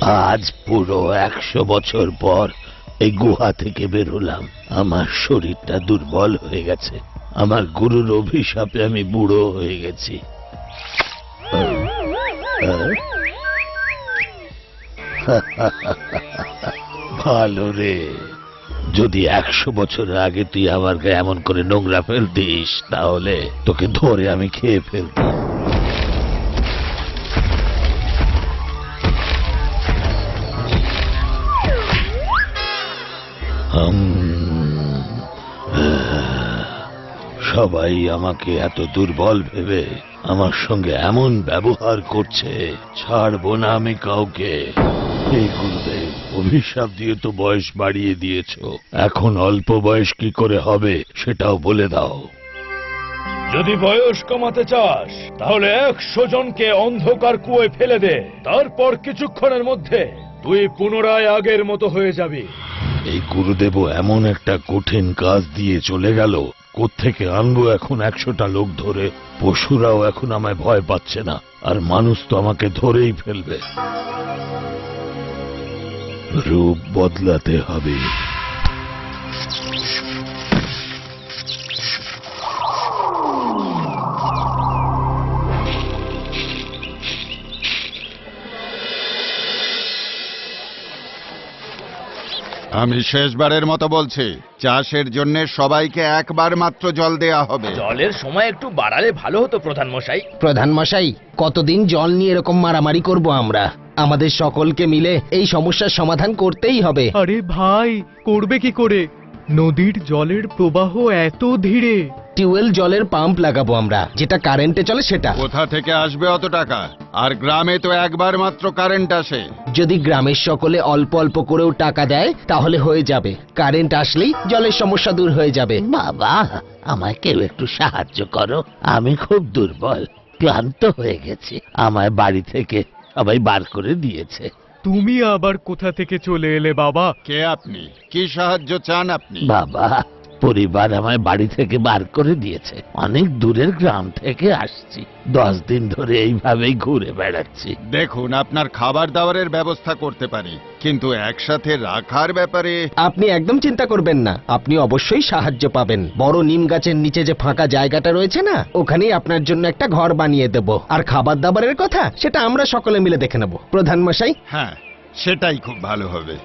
আজ পুরো 100 বছর পর এই গুহা থেকে বেরোলাম। আমার শরীরটা দুর্বল হয়ে গেছে। আমার গুরুর অভিশাপে আমি বুড়ো হয়ে গেছি। ভালো রে, যদি 100 বছর আগে তুই আমার গায়ে এমন করে নোংরা ফেলতিস, তাহলে তোকে ধরে আমি খেয়ে ফেলতাম। সবাই আমাকে এত দুর্বল ভেবে আমার সঙ্গে এমন ব্যবহার করছে, ছাড়বো না আমি কাউকে। হে গুরুদেব, অভিশাপ দিয়ে তো বয়স বাড়িয়ে দিয়েছো, এখন অল্প বয়স কি করে হবে সেটাও বলে দাও। যদি বয়স কমাতে চাস তাহলে 100 জনকে অন্ধকার কুয়োয় ফেলে দে, তারপর কিছুক্ষণের মধ্যে তুই পুনরায় আগের মতো হয়ে যাবি। এই গুরুদেবও এমন একটা কঠিন কাজ দিয়ে চলে গেল। কোত্থেকে আনবো এখন 100টা লোক ধরে? পশুরাও এখন আমায় ভয় পাচ্ছে না, আর মানুষ তো আমাকে ধরেই ফেলবে। রূপ বদলাতে হবে। আমি শেষবারের মতো বলছি, চাষের জন্য সবাইকে একবার মাত্র জল দেয়া হবে। জলের সময় একটু বাড়ালে ভালো হতো প্রধান মশাই। প্রধান মশাই, কতদিন জল নিয়ে এরকম মারামারি করব আমরা? আমাদের সকলকে মিলে এই সমস্যার সমাধান করতেই হবে। আরে ভাই, করবে কি করে? নদীর জলের প্রবাহ এত ধীরে। টিউবওয়েল জলের পাম্প লাগাবো আমরা, যেটা কারেন্টে চলে সেটা। কোথা থেকে আসবে অত টাকা? আর গ্রামে তো একবার মাত্র কারেন্ট আসে। যদি গ্রামের সকলে অল্প অল্প করেও টাকা দেয় তাহলে হয়ে যাবে। কারেন্ট আসলেই জলের সমস্যা দূর হয়ে যাবে। বাবা, আমায় কেউ একটু সাহায্য করো, আমি খুব দুর্বল, ক্লান্ত হয়ে গেছি। আমায় বাড়ি থেকে সবাই বার করে দিয়েছে। তুমি আবার কোথা থেকে চলে এলে বাবা? কে আপনি? কি সাহায্য চান আপনি? বাবা, পরিবার আমায় বাড়ি থেকে বার করে দিয়েছে। অনেক দূরের গ্রাম থেকে আসছি, 10 দিন ধরে এইভাবেই ঘুরে বেড়াচ্ছি। দেখুন, আপনার খাবার দাবারের ব্যবস্থা করতে পারি, কিন্তু একসাথে রাখার ব্যাপারে আপনি একদম চিন্তা করবেন না, আপনি অবশ্যই সাহায্য পাবেন। বড় নিম গাছের নিচে যে ফাঁকা জায়গাটা রয়েছে না, ওখানেই আপনার জন্য একটা ঘর বানিয়ে দেব। আর খাবার দাবারের কথা সেটা আমরা সকলে মিলে দেখে নেব। প্রধান মশাই, হ্যাঁ, সেটাই খুব ভালো হবে।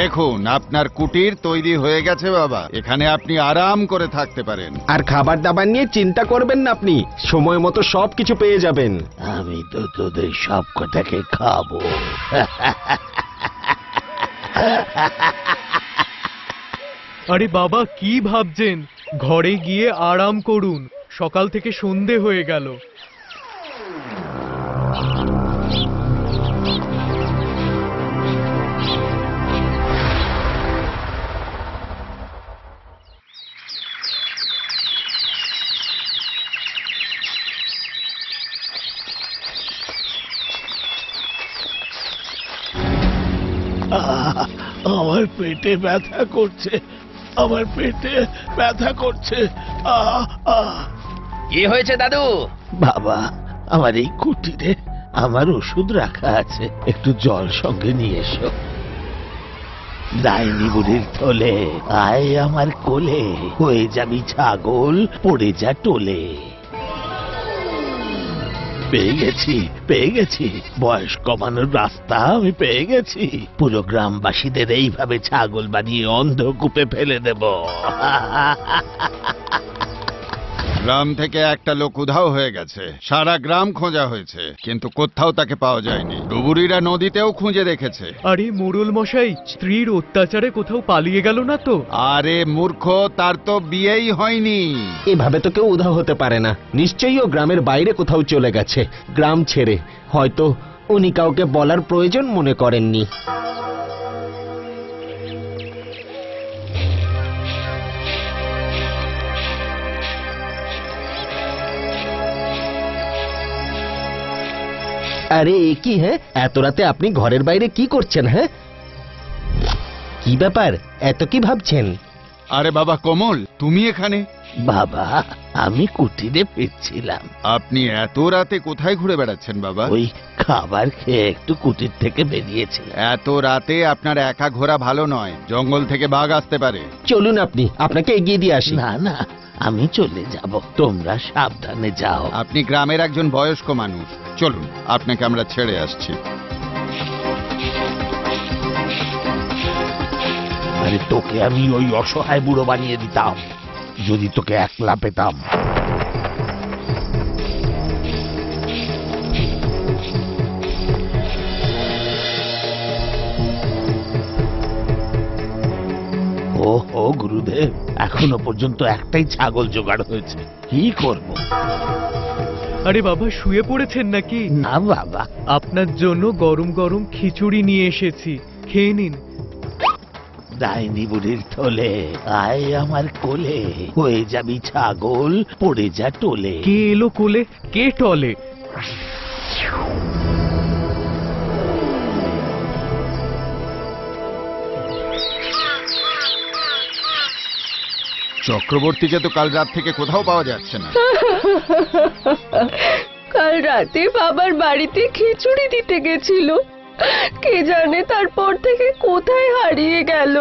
দেখুন, আপনার কুটির তৈরি হয়ে গেছে বাবা। এখানে আপনি আরাম করে থাকতে পারেন। আর খাবার দাবার নিয়ে চিন্তা করবেন না, আপনি সময় মতো সবকিছু পেয়ে যাবেন। আমি তো তোদের সব কটাকে খাবো। আরে বাবা, কি ভাবছেন? ঘরে গিয়ে আরাম করুন, সকাল থেকে সন্ধে হয়ে গেল। আমার পেটে ব্যথা করছে, আমার পেটে ব্যথা করছে। কি হয়েছে দাদু? বাবা, আমার এই কুটিরে আমার ওষুধ রাখা আছে, একটু জল সঙ্গে নিয়ে এসো। ডাইনি বুড়ির থলে, আয় আমার কোলে, হয়ে যাবি ছাগল, পড়ে যা টোলে। পেয়ে গেছি, পেয়ে গেছি, বয়স কমানোর রাস্তা আমি পেয়ে গেছি। পুরো গ্রামবাসীদের এইভাবে ছাগল বানিয়ে অন্ধকূপে ফেলে দেব। গ্রাম থেকে একটা লোক উধাও হয়ে গেছে। সারা গ্রাম খোঁজা হয়েছে, কিন্তু কোথাও তাকে পাওয়া যায়নি। ডুবুরিরা নদীতেও খুঁজে দেখেছে। আরে মোড়ল মশাই, স্ত্রীর অত্যাচারে কোথাও পালিয়ে গেল না তো? আরে মূর্খ, তার তো বিয়েই হয়নি। এভাবে তো কেউ উধাও হতে পারে না। নিশ্চয়ই ও গ্রামের বাইরে কোথাও চলে গেছে, গ্রাম ছেড়ে। হয়তো উনি কাউকে বলার প্রয়োজন মনে করেননি। আরে এ কি? হ্যাঁ, এত রাতে আপনি ঘরের বাইরে কি করছেন? হ্যাঁ, কি ব্যাপার? এত কি ভাবছেন? আরে বাবা কমল, তুমি এখানে? বাবা, আমি কুটিরে ফিরছিলাম। আপনি এত রাতে কোথায় ঘুরে বেড়াচ্ছেন বাবা? ওই খাবার খেয়ে একটু কুটির থেকে বেরিয়েছি। এত রাতে আপনার একা ঘোরা ভালো নয়, জঙ্গল থেকে বাঘ আসতে পারে। চলুন আপনি, আপনাকে এগিয়ে দিয়ে আসি। না না, আমি চলে যাব, তোমরা সাবধানে যাও। আপনি গ্রামের একজন বয়স্ক মানুষ, চলুন আপনাকে আমরা ছেড়ে আসছি। আরে তোকে আমি ওই অসহায় বুড়ো বানিয়ে দিতাম যদি তোকে একলা পেতাম। ও গুরুদেব, এখনো পর্যন্ত একটাই ছাগল জোগাড় হয়েছে, কি করব? আরে বাবা, শুয়ে পড়েছেন নাকি? না বাবা, আপনার জন্য গরম গরম খিচুড়ি নিয়ে এসেছি, খেয়ে নিন। ডাইনি বুড়ির থলে, আয় আমার কোলে, হয়ে যাবি ছাগল, পড়ে যা টোলে। কে এলো কোলে, কে টলে? চক্রবর্তীকে তো কাল রাত থেকে কোথাও পাওয়া যাচ্ছে না। কাল রাতে বাবার বাড়িতে খিচুড়ি দিতে গেছিল, কে জানে তারপর থেকে কোথায় হারিয়ে গেল।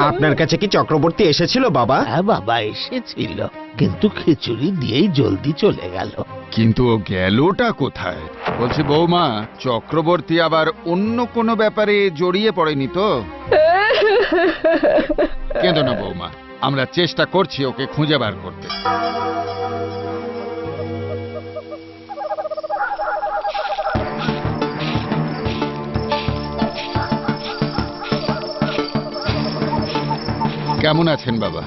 আপনার কাছে কি চক্রবর্তী এসেছিল বাবা? হ্যাঁ বাবা, এসেছিল, কিন্তু খিচুড়ি দিয়েই জলদি চলে গেল। কিন্তু ও গেলটা কোথায়? বলছি বৌমা, চক্রবর্তী আবার অন্য কোনো ব্যাপারে জড়িয়ে পড়েনি তো? কেঁদো না বৌমা, আমরা চেষ্টা করছি ওকে খুঁজে বার করতে। কেমন আছেন বাবা?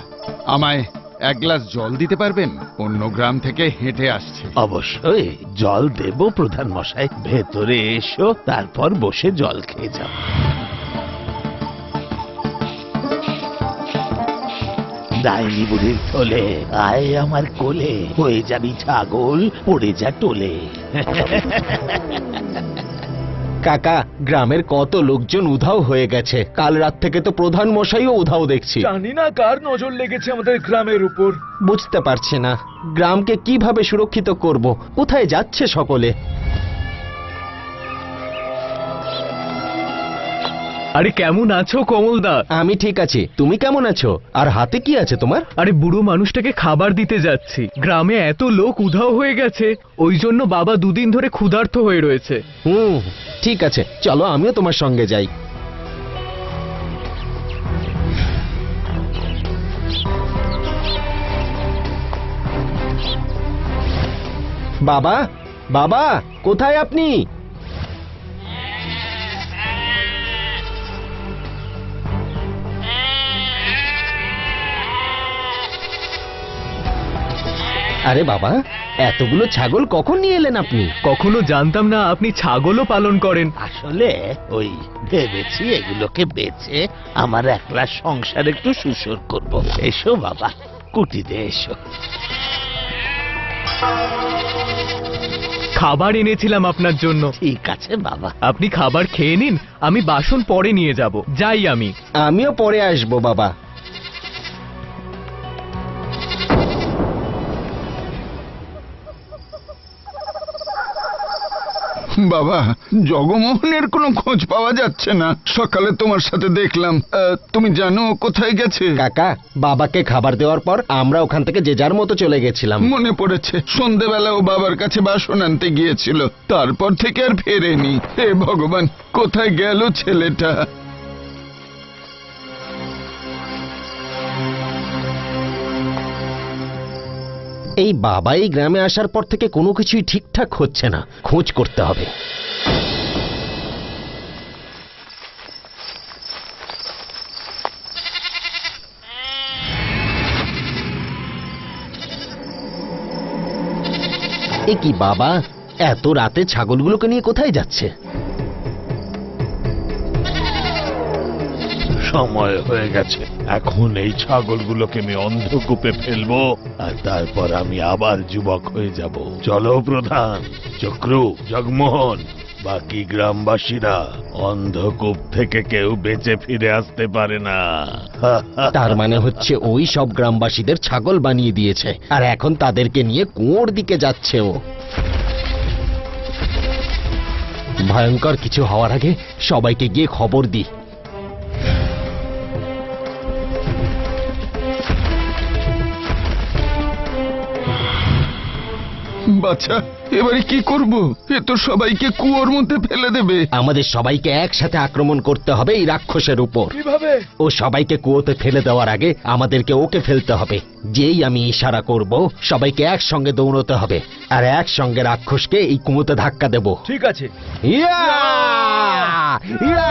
আমায় এক গ্লাস জল দিতে পারবেন? অন্য গ্রাম থেকে হেঁটে আসছে। অবশ্যই জল দেব প্রধান মশাই, ভেতরে এসো, তারপর বসে জল খেয়ে যাও। ডাইনি বুড়ির থলে, আয় আমার কোলে, হয়ে যাবি ছাগল, পড়ে যা টোলে। কাকা, গ্রামের কত লোকজন উধাও হয়ে গেছে, কাল রাত থেকে তো প্রধান মশাইও উধাও দেখছি। জানি না কার নজর লেগেছে আমাদের গ্রামের উপর। বুঝতে পারছি না গ্রামকে কিভাবে সুরক্ষিত করব, কোথায় যাচ্ছে সকলে। আরে কেমন আছো কমলদা? আমি ঠিক আছি, তুমি কেমন আছো? আর হাতে কি আছে তোমার? আরে বুড়ো মানুষটাকে খাবার দিতে যাচ্ছি, গ্রামে এত লোক উধাও হয়ে গেছে, ওই জন্য বাবা দুদিন ধরে ক্ষুধার্ত হয়ে রয়েছে। ঠিক আছে, চলো আমিও তোমার সঙ্গে যাই। বাবা, বাবা, কোথায় আপনি? আরে বাবা, এতগুলো ছাগল কখন নিয়ে এলেন আপনি? কখনো জানতাম না আপনি ছাগলও পালন করেন। আসলে ওই ভেবেছি এগুলোকে বেচে আমার একলা সংসার একটু সুসর করব। এসো বাবা, কুটিরে এসো। খাবার এনেছিলাম আপনার জন্য। ঠিক আছে বাবা। আপনি খাবার খেয়ে নিন, আমি বাসন পরে নিয়ে যাব। যাই আমি। আমিও পরে আসবো বাবা। বাবা, জগমোহনের কোনো খোঁজ পাওয়া যাচ্ছে না। সকালে তোমার সাথে দেখলাম, তুমি জানো কোথায় গেছে? কাকা, বাবাকে খাবার দেওয়ার পর আমরা ওখান থেকে যে যার মতো চলে গেছিলাম। মনে পড়েছে, সন্ধেবেলা ও বাবার কাছে বাসন আনতে গিয়েছিল, তারপর থেকে আর ফেরেনি। হে ভগবান, কোথায় গেল ছেলেটা? এই বাবা এই গ্রামে আসার পর থেকে কোনো কিছুই ঠিকঠাক হচ্ছে না, খোঁজ করতে হবে। এ কি বাবা, এত রাতে ছাগলগুলোকে নিয়ে কোথায় যাচ্ছে? সময় হয়ে গেছে, এখন এই ছাগলগুলোকে আমি অন্ধকূপে ফেলবো, আর তারপর আমি আবার যুবক হয়ে যাব। চলো প্রধান, চক্রু, জগমোহন, বাকি গ্রামবাসীরা অন্ধকূপ থেকে কেউ বেঁচে ফিরে আসতে পারে না। তার মানে হচ্ছে ওই সব গ্রামবাসীদের ছাগল বানিয়ে দিয়েছে আর এখন তাদেরকে নিয়ে কুয়োর দিকে যাচ্ছে ও। ভয়ঙ্কর কিছু হওয়ার আগে সবাইকে গিয়ে খবর দিই। বাচ্চা, এবারে কি করব? এ তো সবাইকে কুয়োর মধ্যে ফেলে দেবে। আমাদের সবাইকে একসাথে আক্রমণ করতে হবে এই রাক্ষসের উপর। কিভাবে? ও সবাইকে কুয়োতে ফেলে দেওয়ার আগে আমাদেরকে ওকে ফেলতে হবে। যেই আমি ইশারা করব সবাইকে একসঙ্গে দৌড়তে হবে আর একসঙ্গে রাক্ষসকে এই কুয়োতে ধাক্কা দেব। ঠিক আছে। ইয়া! ইয়া!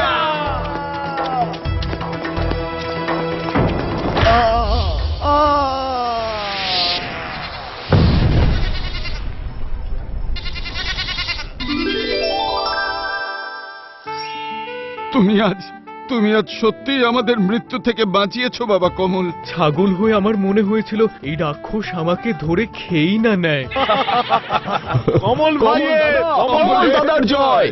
তুমি আজ সত্যিই আমাদের মৃত্যু থেকে বাঁচিয়েছো বাবা কমল। ছাগল হয়ে আমার মনে হয়েছিল এই রাক্ষস আমাকে ধরে খেয়েই না নেয়। কমল ভাই, কমল দাদার জয়।